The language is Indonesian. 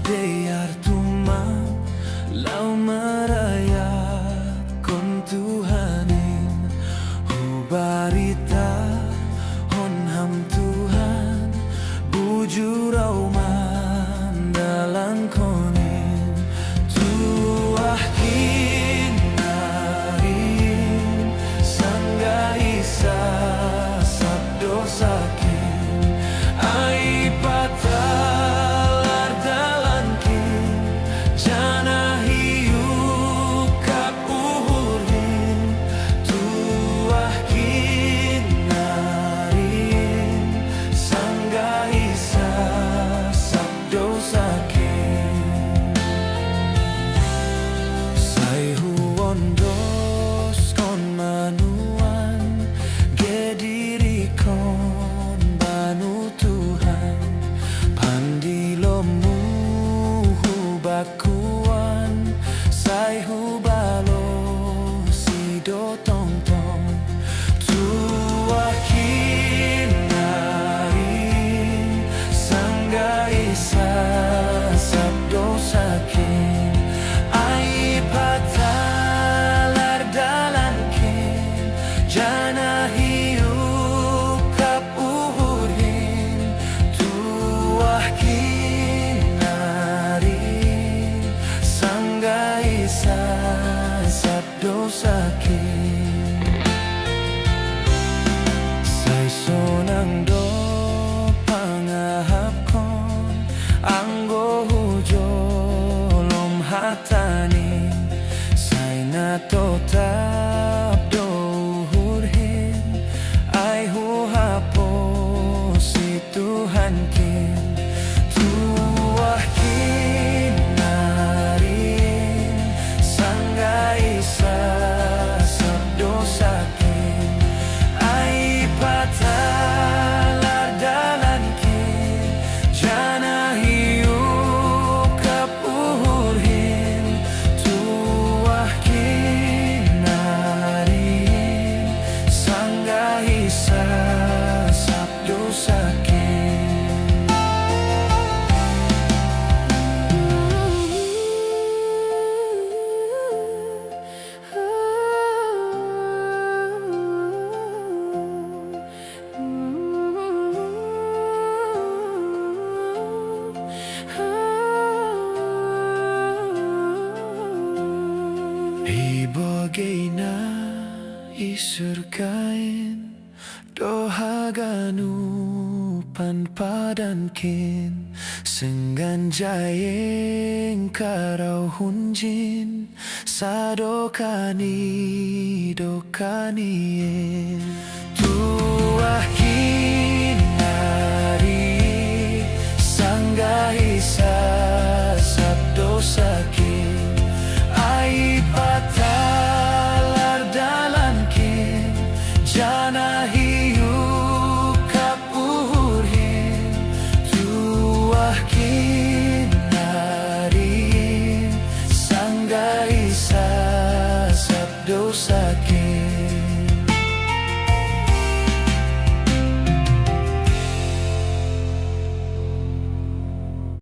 deyar tumang lau merayap kon Tuhanin hubarita hon ham Tuhan bujurau mandalan konin tuah kinarin sangga isa sabdo sakin ai patalar dalankin jana hiu kap uhurin tuah kinarin sangga isa sabdo sakin sai huondos kon manuan gediri kon banu Tuhan pandilomu hubakuan sai hubalo sido tong-tong tuah kinarin sangga isa sabdo sakin ai patalar dalankin jana hiu kap uhurin tuah kinarin sangga isa sabdo sakin sai sonang do pangahap kon anggo hujo lom hatani sai na totap do hurhin ai hu hapo si Tuhan kin tuah kinarin sangga isa sabdo sakin ai patalar dalankin jana hiu kap uhurhin tuah kinarin sangga isa sabdo sakin Ibogena isurkain dohaganu pan padankin senggan jayeng karau hunjin sadokani dokanien